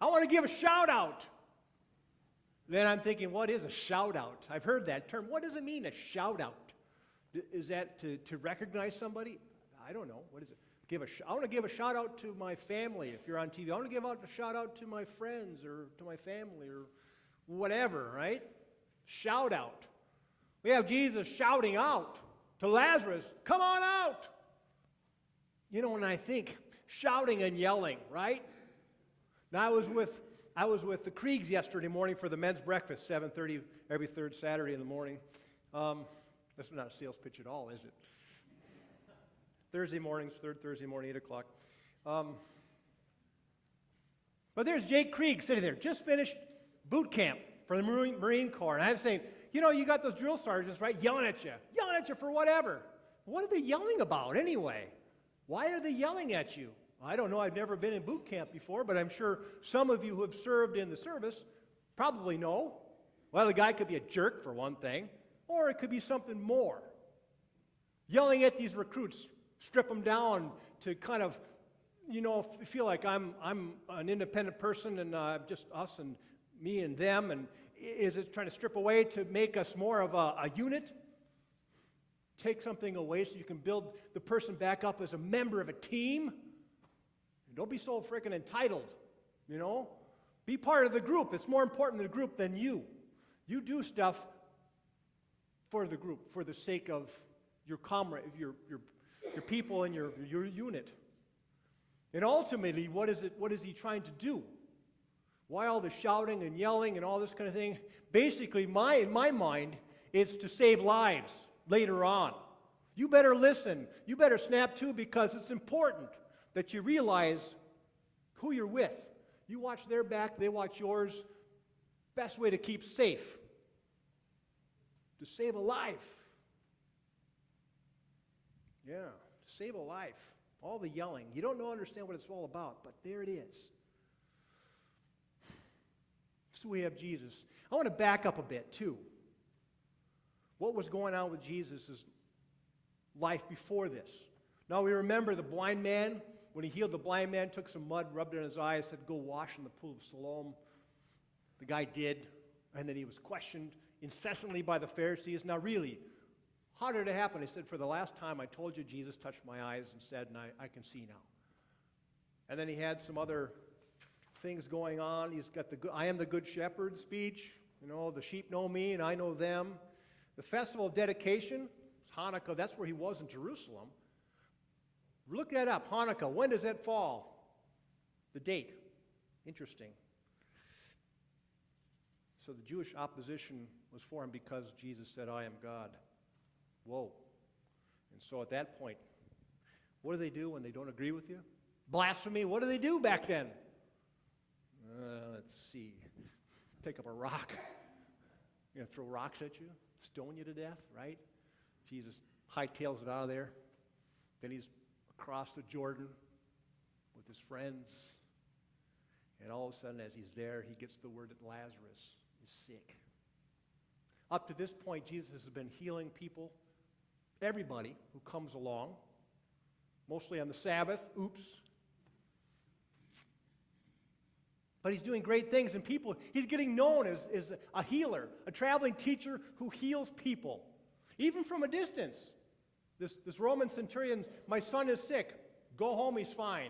I want to give a shout out. Then I'm thinking, what is a shout out? I've heard that term. What does it mean, a shout out? Is that to recognize somebody? I don't know. What is it? I want to give a shout out to my family if you're on TV. I want to give a shout out to my friends or to my family or whatever, right? Shout out. We have Jesus shouting out to Lazarus, come on out. You know, when I think shouting and yelling, right? Now I was with the Kriegs yesterday morning for the men's breakfast, 7:30 every third Saturday in the morning. That's not a sales pitch at all, is it? Thursday mornings, third Thursday morning, 8 o'clock. But there's Jake Krieg sitting there, just finished boot camp for the Marine Corps. And I'm saying, you know, you got those drill sergeants, right, yelling at you for whatever. What are they yelling about anyway? Why are they yelling at you? I don't know. I've never been in boot camp before, but I'm sure some of you who have served in the service probably know. Well, the guy could be a jerk for one thing, or it could be something more. Yelling at these recruits, strip them down to kind of, you know, feel like I'm an independent person and just us and me and them, and is it trying to strip away to make us more of a unit? Take something away so you can build the person back up as a member of a team? Don't be so freaking entitled, you know? Be part of the group. It's more important to the group than you. You do stuff for the group, for the sake of your comrade, your people and your unit. And ultimately, what is he trying to do? Why all the shouting and yelling and all this kind of thing? Basically, in my mind, it's to save lives later on. You better listen. You better snap to, because it's important that you realize who you're with. You watch their back, they watch yours. Best way to keep safe, to save a life. Yeah, to save a life. All the yelling. You don't understand what it's all about, but there it is. So we have Jesus. I want to back up a bit, too. What was going on with Jesus' life before this? Now we remember the blind man. When he healed the blind man, took some mud, rubbed it in his eyes, said, go wash in the pool of Siloam. The guy did, and then he was questioned incessantly by the Pharisees. Now really, how did it happen? He said, for the last time I told you, Jesus touched my eyes and said, and I can see now. And then he had some other things going on. He's got the I am the good shepherd speech. You know, the sheep know me and I know them. The festival of dedication, Hanukkah, that's where he was in Jerusalem. Look that up, Hanukkah. When does that fall? The date. Interesting. So the Jewish opposition was for him because Jesus said, I am God. Whoa. And so at that point, what do they do when they don't agree with you? Blasphemy. What do they do back then? Let's see. Take up a rock. You're going to throw rocks at you? Stone you to death, right? Jesus hightails it out of there. Then he's across the Jordan with his friends. And all of a sudden, as he's there, he gets the word that Lazarus is sick. Up to this point, Jesus has been healing people, everybody who comes along, mostly on the Sabbath. Oops. But he's doing great things, and people, he's getting known as a healer, a traveling teacher who heals people, even from a distance. This Roman centurion, my son is sick. Go home, he's fine.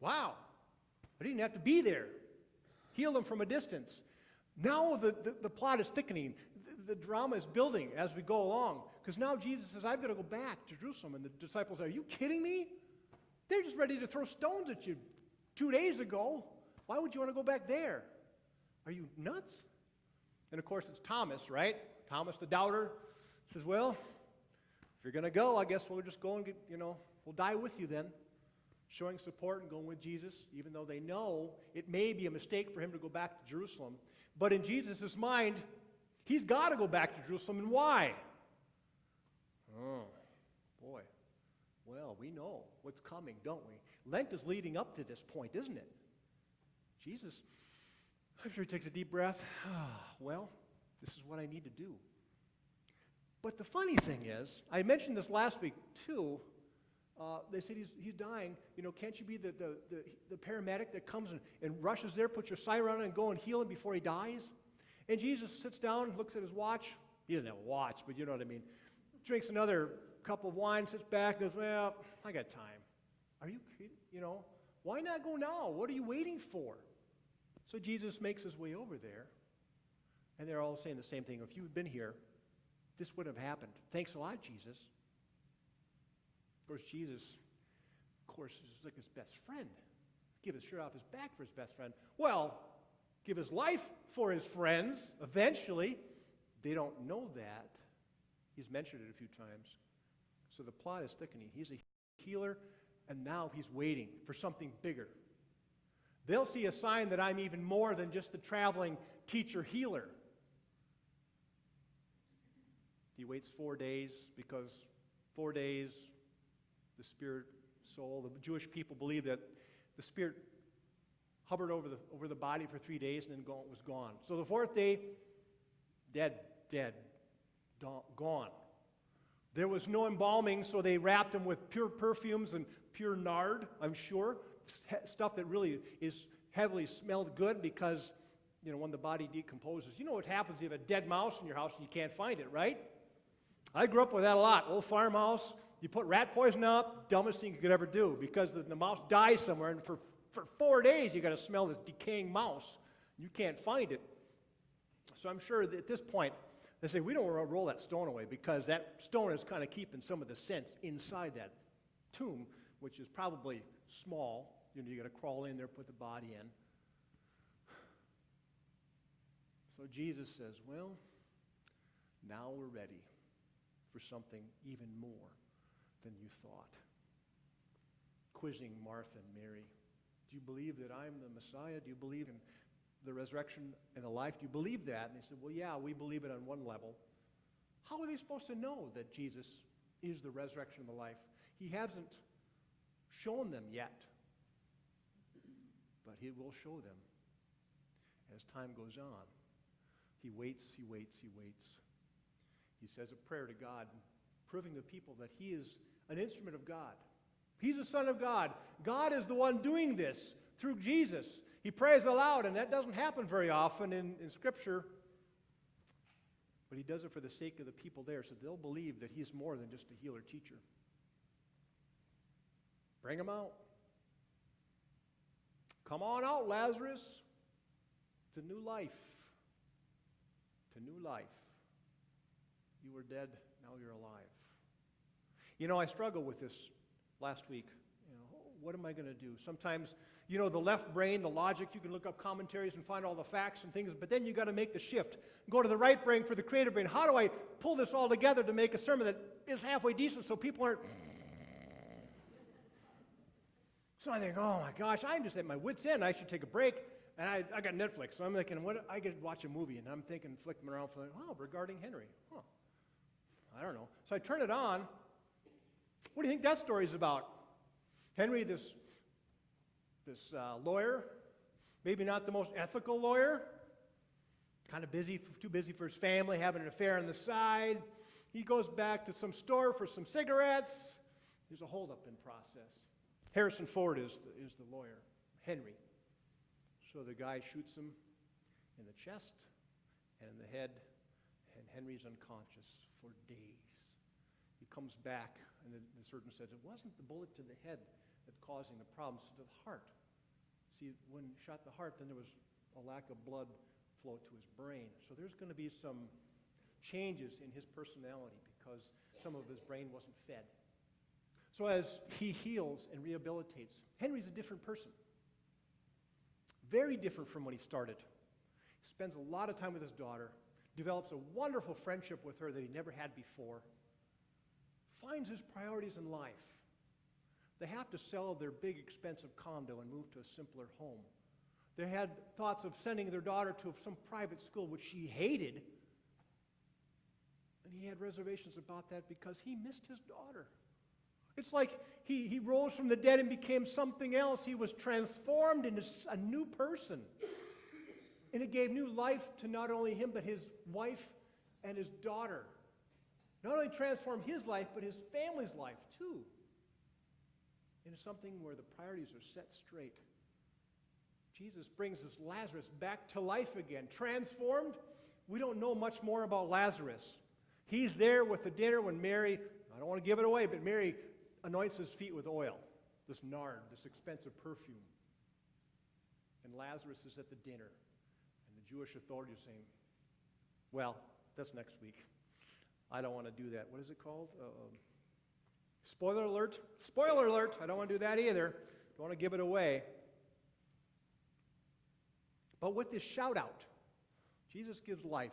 Wow. I didn't have to be there. Healed him from a distance. Now the plot is thickening. The drama is building as we go along. Because now Jesus says, I've got to go back to Jerusalem. And the disciples are you kidding me? They're just ready to throw stones at you 2 days ago. Why would you want to go back there? Are you nuts? And of course it's Thomas, right? Thomas the doubter says, well, if you're going to go, I guess we'll just go and we'll die with you then. Showing support and going with Jesus, even though they know it may be a mistake for him to go back to Jerusalem. But in Jesus' mind, he's got to go back to Jerusalem. And why? Oh, boy. Well, we know what's coming, don't we? Lent is leading up to this point, isn't it? Jesus, I'm sure he takes a deep breath. Well, this is what I need to do. But the funny thing is, I mentioned this last week too, They said, he's dying. Can't you be the paramedic that comes and rushes there, puts your siren on and go and heal him before he dies? And Jesus sits down, looks at his watch. He doesn't have a watch, but you know what I mean. Drinks another cup of wine, sits back, and goes, well, I got time. Are you kidding? Why not go now? What are you waiting for? So Jesus makes his way over there, and they're all saying the same thing. If you had been here, this wouldn't have happened. Thanks a lot, Jesus. Of course, Jesus, is like his best friend. Give his shirt off his back for his best friend. Well, give his life for his friends, eventually. They don't know that. He's mentioned it a few times. So the plot is thickening. He's a healer, and now he's waiting for something bigger. They'll see a sign that I'm even more than just the traveling teacher healer. He waits 4 days because 4 days, the spirit, soul, the Jewish people believe that the spirit hovered over the body for 3 days and then was gone. So the fourth day, dead, gone. There was no embalming, so they wrapped him with pure perfumes and pure nard, I'm sure, stuff that really is heavily smelled good because, when the body decomposes. You know what happens if you have a dead mouse in your house and you can't find it, right? I grew up with that a lot. Old farmhouse, you put rat poison out, dumbest thing you could ever do because the mouse dies somewhere, and for 4 days you got to smell this decaying mouse. You can't find it. So I'm sure that at this point, they say, we don't want to roll that stone away because that stone is kind of keeping some of the scents inside that tomb, which is probably small. You got to crawl in there, put the body in. So Jesus says, well, now we're ready for something even more than you thought. Quizzing Martha and Mary. Do you believe that I'm the Messiah? Do you believe in the resurrection and the life? Do you believe that? And they said, well, yeah, we believe it on one level. How are they supposed to know that Jesus is the resurrection and the life? He hasn't shown them yet, but he will show them as time goes on. He waits. He says a prayer to God, proving to people that he is an instrument of God. He's the Son of God. God is the one doing this through Jesus. He prays aloud, and that doesn't happen very often in Scripture. But he does it for the sake of the people there, so they'll believe that he's more than just a healer teacher. Bring him out. Come on out, Lazarus, to new life. To new life. You were dead, now you're alive. I struggled with this last week. What am I going to do? Sometimes, the left brain, the logic, you can look up commentaries and find all the facts and things, but then you got to make the shift. Go to the right brain for the creative brain. How do I pull this all together to make a sermon that is halfway decent so people aren't... So I think, oh my gosh, I'm just at my wit's end. I should take a break. And I got Netflix, so I'm thinking, I could watch a movie, and I'm thinking, flicking around, regarding Henry. I don't know. So I turn it on. What do you think that story's about? Henry, this lawyer, maybe not the most ethical lawyer, kind of busy, too busy for his family, having an affair on the side. He goes back to some store for some cigarettes. There's a holdup in process. Harrison Ford is the lawyer, Henry. So the guy shoots him in the chest and in the head, and Henry's unconscious for days. He comes back, and the surgeon says, it wasn't the bullet to the head that's causing the problems, to the heart. See, when he shot the heart, then there was a lack of blood flow to his brain. So there's going to be some changes in his personality because some of his brain wasn't fed. So as he heals and rehabilitates, Henry's a different person. Very different from when he started. He spends a lot of time with his daughter, develops a wonderful friendship with her that he never had before, finds his priorities in life. They have to sell their big, expensive condo and move to a simpler home. They had thoughts of sending their daughter to some private school, which she hated. And he had reservations about that because he missed his daughter. It's like he rose from the dead and became something else. He was transformed into a new person. And it gave new life to not only him, but his wife and his daughter. Not only transformed his life, but his family's life too. into something where the priorities are set straight. Jesus brings this Lazarus back to life again, transformed. We don't know much more about Lazarus. He's there with the dinner when Mary, I don't want to give it away, but Mary anoints his feet with oil, this nard, this expensive perfume. And Lazarus is at the dinner. And the Jewish authorities are saying, well, that's next week. I don't want to do that. What is it called? Spoiler alert. Spoiler alert. I don't want to do that either. Don't want to give it away. But with this shout out, Jesus gives life.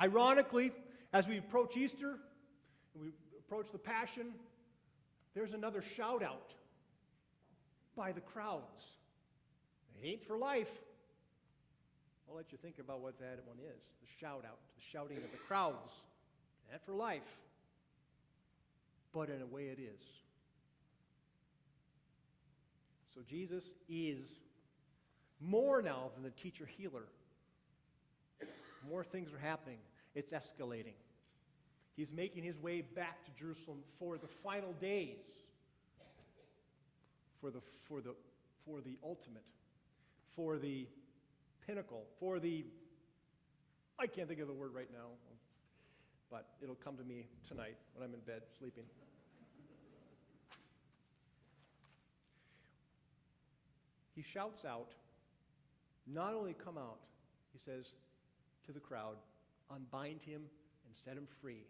Ironically, as we approach Easter, and we approach the Passion, there's another shout out by the crowds. It ain't for life. I'll let you think about what that one is. The shout out, the shouting of the crowds. Not for life. But in a way it is. So Jesus is more now than the teacher healer. More things are happening. It's escalating. He's making his way back to Jerusalem for the final days. For the ultimate. For the pinnacle. For the, I can't think of the word right now, but it'll come to me tonight when I'm in bed sleeping. He shouts out, not only come out, he says to the crowd, unbind him and set him free.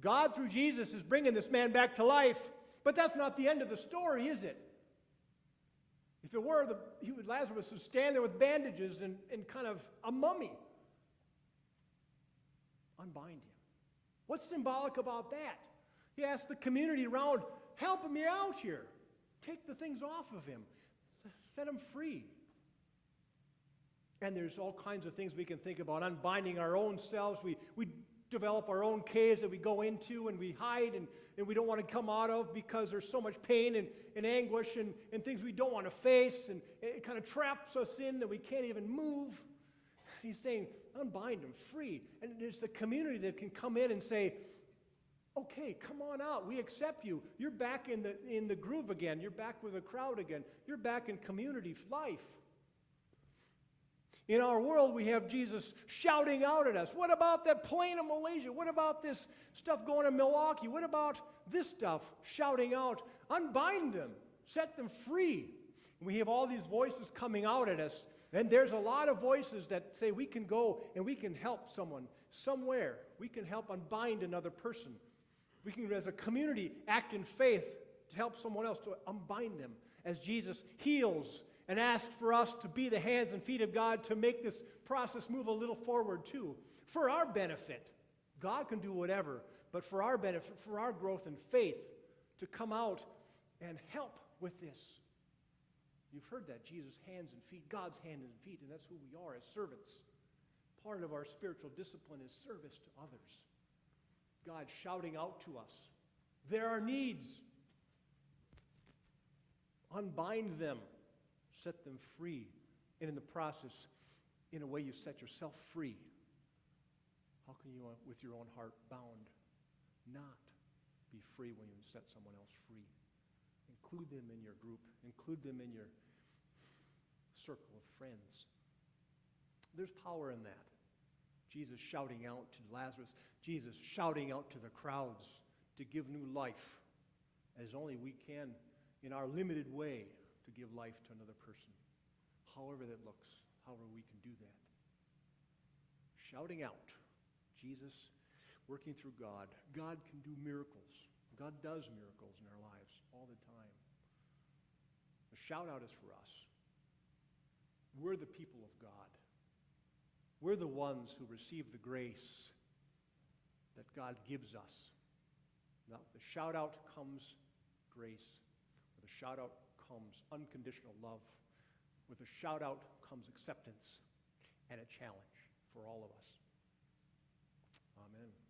God, through Jesus, is bringing this man back to life, but that's not the end of the story, is it? If it were, Lazarus would stand there with bandages and kind of a mummy. Unbind him. What's symbolic about that? He asked the community around, help me out here. Take the things off of him. Set him free. And there's all kinds of things we can think about. Unbinding our own selves. We develop our own caves that we go into and we hide and we don't want to come out of because there's so much pain and anguish and things we don't want to face. And it kind of traps us in that we can't even move. He's saying, unbind him, free. And there's the community that can come in and say, okay, come on out. We accept you. You're back in the groove again. You're back with the crowd again. You're back in community life. In our world, we have Jesus shouting out at us. What about that plane in Malaysia? What about this stuff going to Milwaukee? What about this stuff? Shouting out, unbind them, set them free. And we have all these voices coming out at us. And there's a lot of voices that say we can go and we can help someone somewhere. We can help unbind another person. We can, as a community, act in faith to help someone else to unbind them as Jesus heals and asks for us to be the hands and feet of God to make this process move a little forward too. For our benefit. God can do whatever, but for our benefit, for our growth in faith, to come out and help with this. You've heard that, Jesus' hands and feet, God's hands and feet, and that's who we are as servants. Part of our spiritual discipline is service to others. God shouting out to us. There are needs. Unbind them. Set them free. And in the process, in a way you set yourself free. How can you, with your own heart bound, not be free when you set someone else free? Include them in your group. Include them in your circle of friends. There's power in that. Jesus shouting out to Lazarus. Jesus shouting out to the crowds to give new life as only we can in our limited way to give life to another person. However that looks, however we can do that. Shouting out. Jesus working through God. God can do miracles. God does miracles in our lives all the time. The shout out is for us. We're the people of God. We're the ones who receive the grace that God gives us. Now, with the shout out comes grace. With a shout out comes unconditional love. With a shout out comes acceptance and a challenge for all of us. Amen.